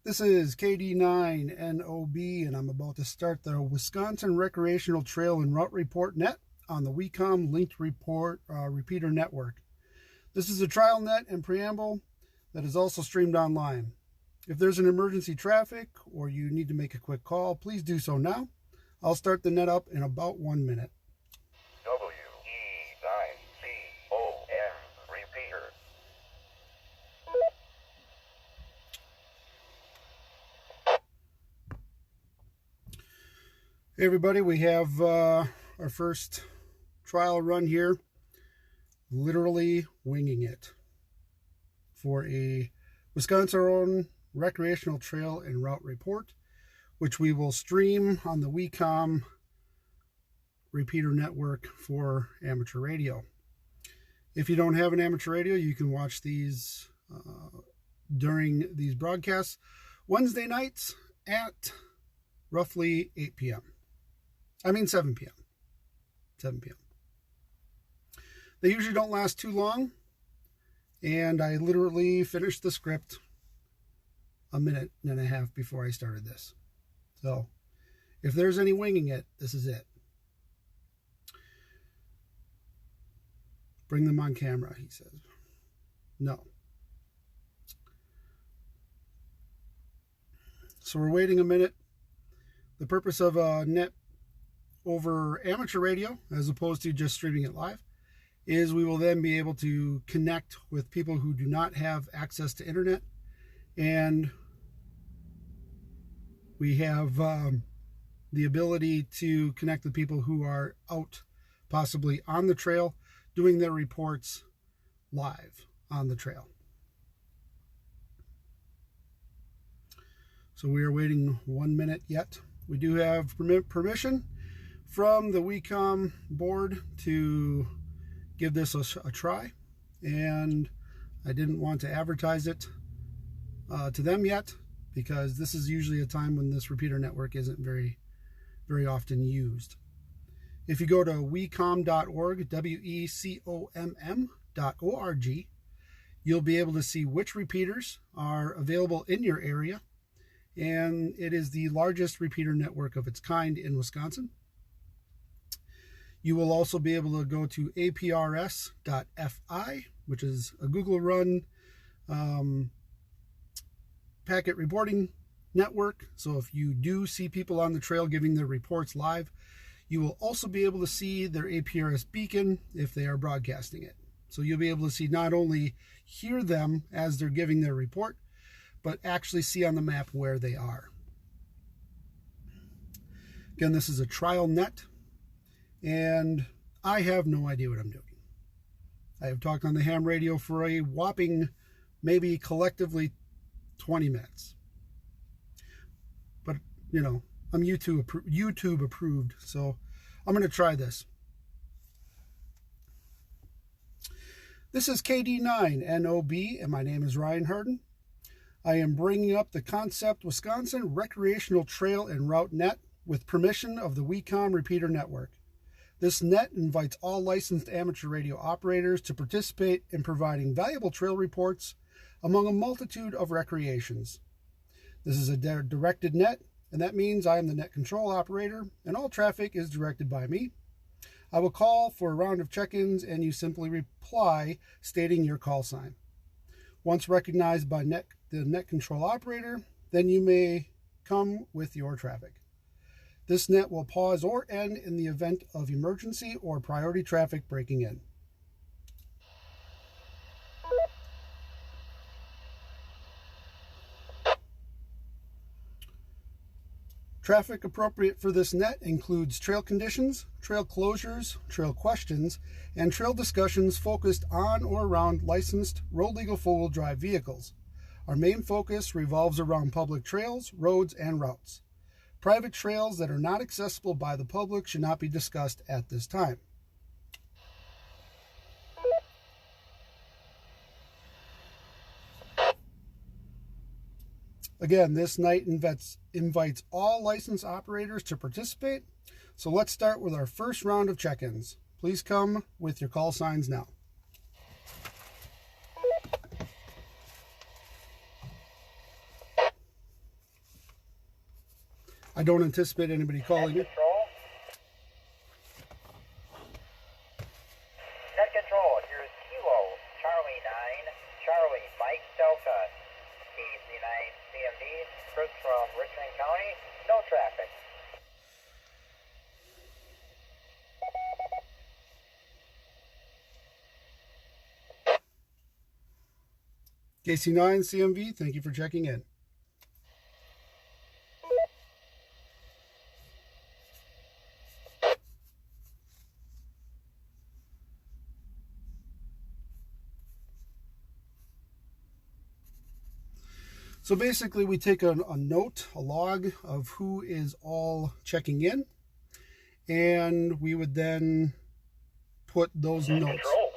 This is KD9NOB, and I'm about to start the Wisconsin Recreational Trail and Route Report net on the WECOM linked report repeater network. This is a trial net and preamble that is also streamed online. If there's an emergency traffic or you need to make a quick call, please do so now. I'll start the net up in about 1 minute. WE9COM repeater. Hey everybody, we have our first trial run here, literally winging it for a Wisconsin Recreational Trail and Route Report, which we will stream on the WECOM repeater network for amateur radio. If you don't have an amateur radio, you can watch these during these broadcasts Wednesday nights at roughly 8 p.m. 7 p.m. 7 p.m. They usually don't last too long, and I literally finished the script a minute and a half before I started this. So if there's any winging it, this is it. Bring them on camera, he says. No. So we're waiting a minute. The purpose of a net over amateur radio, as opposed to just streaming it live, is we will then be able to connect with people who do not have access to internet, and we have the ability to connect with people who are out possibly on the trail doing their reports live on the trail. So we are waiting 1 minute yet. We do have permission from the WECOM board to give this a try, and I didn't want to advertise it to them yet, because this is usually a time when this repeater network isn't very often used. If you go to wecom.org, WECOMM.org, you'll be able to see which repeaters are available in your area, and it is the largest repeater network of its kind in Wisconsin. You will also be able to go to aprs.fi, which is a Google-run packet reporting network. So if you do see people on the trail giving their reports live, you will also be able to see their APRS beacon if they are broadcasting it. So you'll be able to see, not only hear them as they're giving their report, but actually see on the map where they are. Again, this is a trial net, and I have no idea what I'm doing. I have talked on the ham radio for a whopping, maybe collectively 20 minutes. But, you know, I'm YouTube approved, so I'm going to try this. This is KD9NOB, and my name is Ryan Harden. I am bringing up the Concept Wisconsin Recreational Trail and Route Net with permission of the WECOM repeater network. This net invites all licensed amateur radio operators to participate in providing valuable trail reports among a multitude of recreations. This is a directed net, and that means I am the net control operator, and all traffic is directed by me. I will call for a round of check-ins, and you simply reply stating your call sign. Once recognized by the net control operator, then you may come with your traffic. This net will pause or end in the event of emergency or priority traffic breaking in. Traffic appropriate for this net includes trail conditions, trail closures, trail questions, and trail discussions focused on or around licensed road legal four-wheel drive vehicles. Our main focus revolves around public trails, roads, and routes. Private trails that are not accessible by the public should not be discussed at this time. Again, this night invites all licensed operators to participate. So let's start with our first round of check-ins. Please come with your call signs now. I don't anticipate anybody calling it. Net control, here's Kilo, Charlie 9, Charlie, Mike Delta, KC9 CMD, Chris from Richmond County, no traffic. KC9 CMV, thank you for checking in. So basically we take a note, a log of who is all checking in, and we would then put those notes. Control.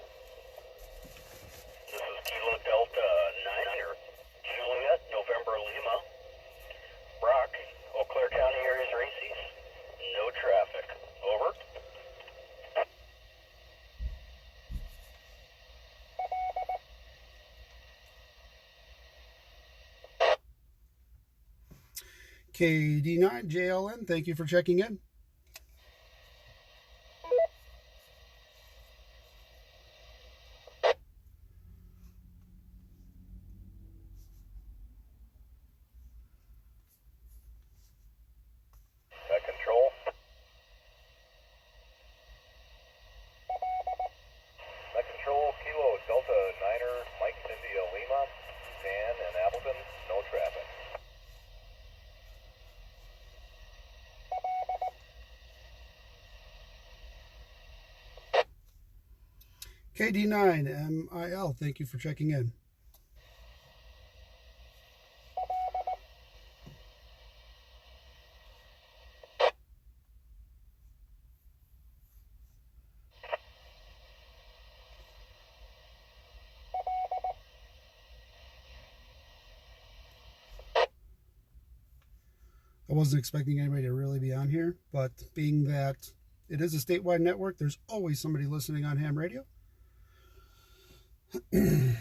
This is Kilo Delta 9er, Juliet, November Lima, Brock, Eau Claire County areas races, no traffic, over. KD9 JLN, thank you for checking in. Net control. Net control, Kilo Delta 9er, Mike Cynthia Lima, Dan and Appleton, no traffic. KD9 MIL, thank you for checking in. I wasn't expecting anybody to really be on here, but being that it is a statewide network, there's always somebody listening on ham radio. Again,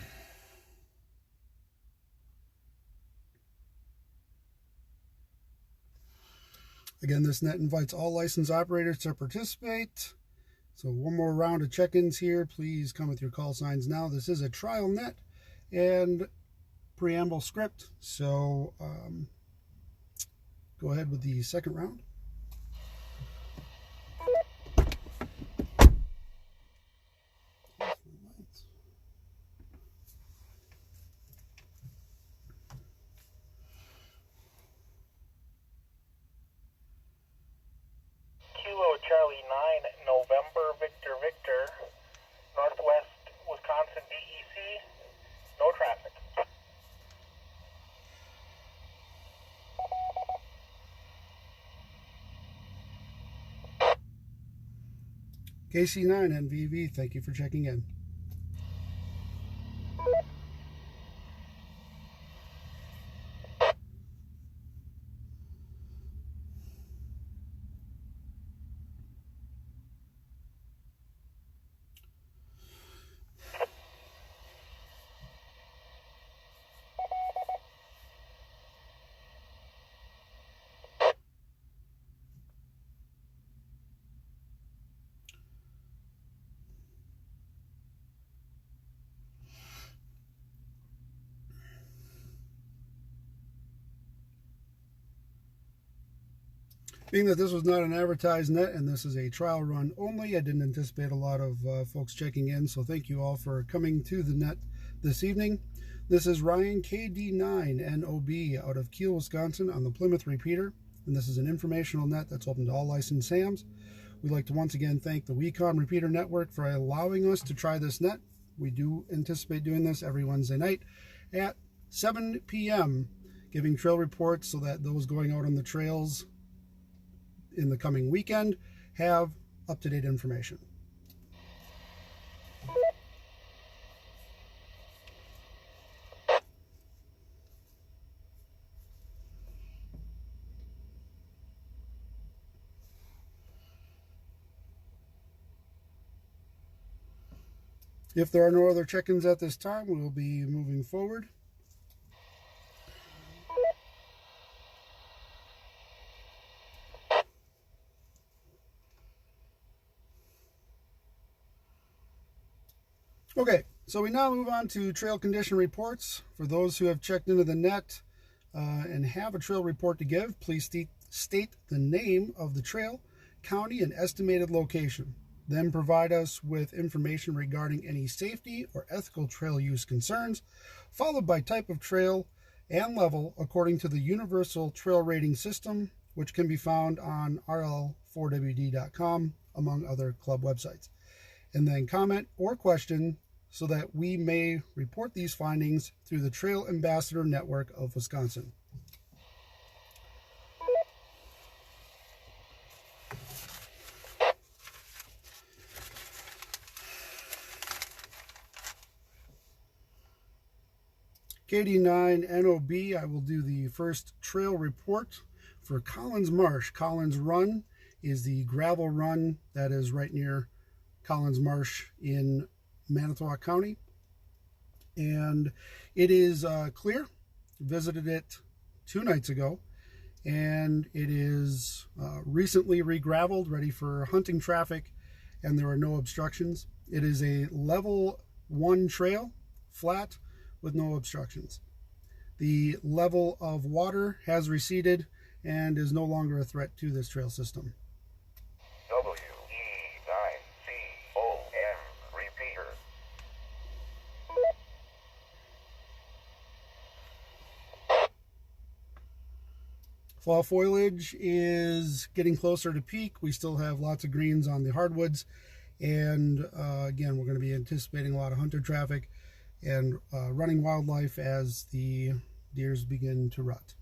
this net invites all licensed operators to participate. So one more round of check-ins here. Please come with your call signs now. This is a trial net and preamble script. So go ahead with the second round. Charlie 9, November, Victor, Victor, Northwest Wisconsin DEC, no traffic. KC9 NVV, thank you for checking in. Being that this was not an advertised net and this is a trial run only, I didn't anticipate a lot of folks checking in, so thank you all for coming to the net this evening. This is Ryan KD9NOB out of Kiel, Wisconsin on the Plymouth repeater, and this is an informational net that's open to all licensed hams. We'd like to once again thank the WeCom Repeater Network for allowing us to try this net. We do anticipate doing this every Wednesday night at 7 p.m., giving trail reports so that those going out on the trails in the coming weekend have up-to-date information. If there are no other check-ins at this time, we will be moving forward. Okay, so we now move on to trail condition reports. For those who have checked into the net and have a trail report to give, please state the name of the trail, county, and estimated location. Then provide us with information regarding any safety or ethical trail use concerns, followed by type of trail and level according to the Universal Trail Rating System, which can be found on rl4wd.com, among other club websites. And then comment or question so that we may report these findings through the Trail Ambassador Network of Wisconsin. KD9NOB, I will do the first trail report for Collins Marsh. Collins Run is the gravel run that is right near Collins Marsh in Manitowoc County. And it is clear. Visited it 2 nights ago. And it is recently re-graveled, ready for hunting traffic, and there are no obstructions. It is a level 1 trail, flat, with no obstructions. The level of water has receded and is no longer a threat to this trail system. WE9COM repeater. Fall foliage is getting closer to peak. We still have lots of greens on the hardwoods, and again, we're going to be anticipating a lot of hunter traffic and running wildlife as the deers begin to rut.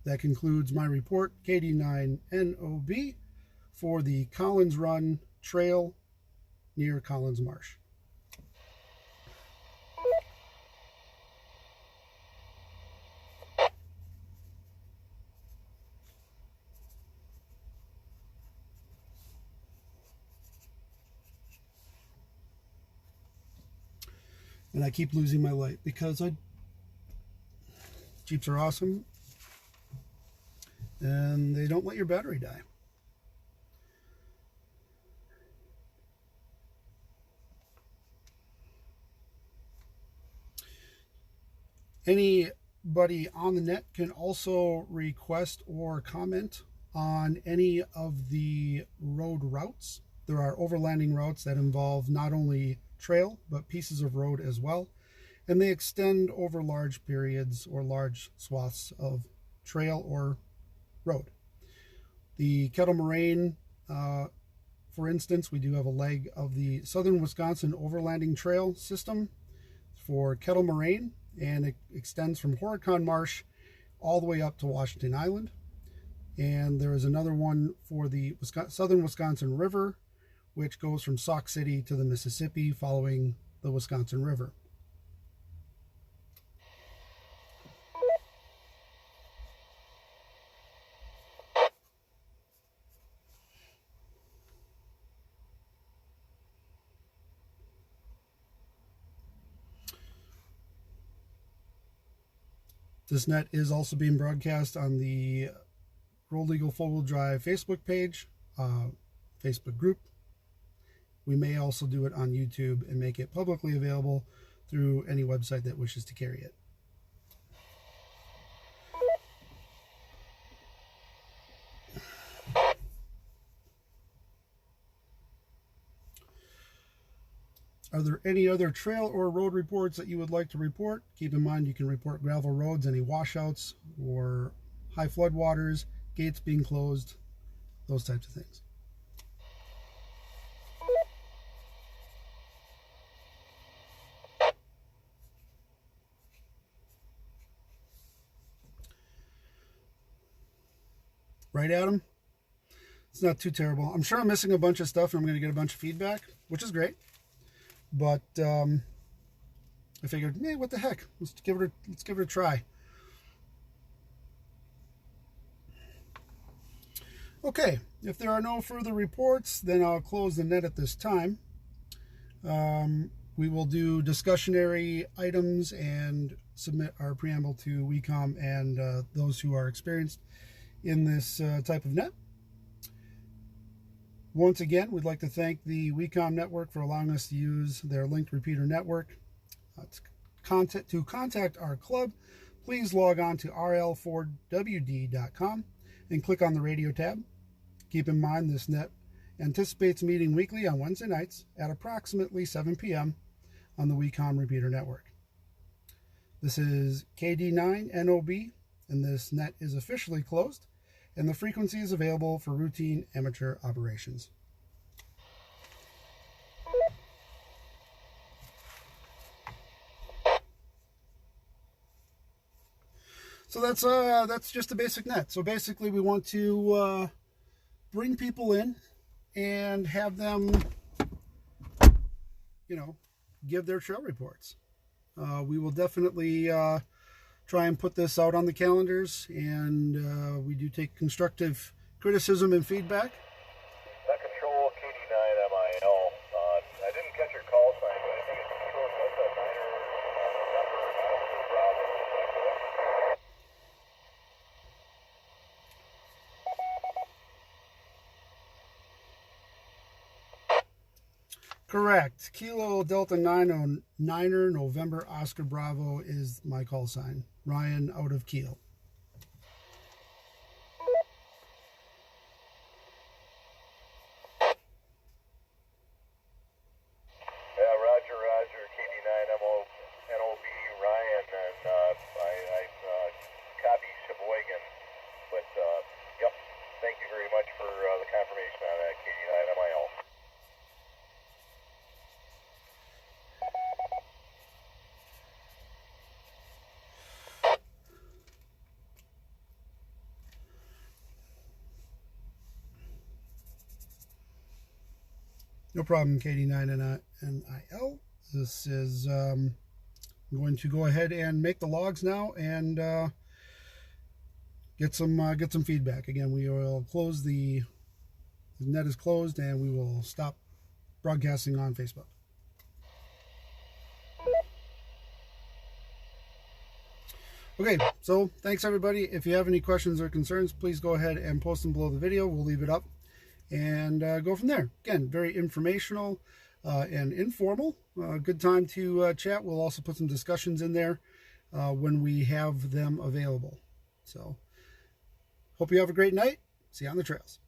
That concludes my report, KD9NOB, for the Collins Run Trail near Collins Marsh. And I keep losing my light because Jeeps are awesome and they don't let your battery die. Anybody on the net can also request or comment on any of the road routes. There are overlanding routes that involve not only trail but pieces of road as well, and they extend over large periods or large swaths of trail or road. The Kettle Moraine, for instance, we do have a leg of the Southern Wisconsin Overlanding Trail system for Kettle Moraine, and it extends from Horicon Marsh all the way up to Washington Island. And there is another one for the Southern Wisconsin River, which goes from Sauk City to the Mississippi following the Wisconsin River. This net is also being broadcast on the Road Legal 4-Wheel Drive Facebook page, Facebook group. We may also do it on YouTube and make it publicly available through any website that wishes to carry it. Are there any other trail or road reports that you would like to report? Keep in mind you can report gravel roads, any washouts or high flood waters, gates being closed, those types of things. Right, Adam? It's not too terrible. I'm sure I'm missing a bunch of stuff and I'm going to get a bunch of feedback, which is great. But I figured, hey, what the heck? Let's give it a try. Okay, if there are no further reports, then I'll close the net at this time. We will do discussionary items and submit our preamble to WECOM and those who are experienced in this type of net. Once again, we'd like to thank the WeCom network for allowing us to use their linked repeater network. To contact our club, please log on to rl4wd.com and click on the radio tab. Keep in mind this net anticipates meeting weekly on Wednesday nights at approximately 7 p.m. on the WeCom repeater network. This is KD9NOB, and this net is officially closed, and the frequency is available for routine amateur operations. So that's just a basic net. So basically we want to bring people in and have them, give their trail reports. We will definitely try and put this out on the calendars, and we do take constructive criticism and feedback. That control KD9MIL. I didn't catch your call sign, but I think it's Kilo Delta 9 November Bravo. Correct. Kilo Delta 9er November Oscar Bravo is my call sign. Ryan out of Kiel. Yeah, Roger, KD9NOB, Ryan, and I copy Sheboygan. But, yep, thank you very much for the confirmation on that, KD9MIL. No problem, KD9NIL. This is I'm going to go ahead and make the logs now and get some feedback. Again, we will close the net is closed, and we will stop broadcasting on Facebook. Okay, so thanks everybody. If you have any questions or concerns, please go ahead and post them below the video. We'll leave it up and go from there. Again, very informational and informal. Good time to chat. We'll also put some discussions in there when we have them available. So, hope you have a great night. See you on the trails.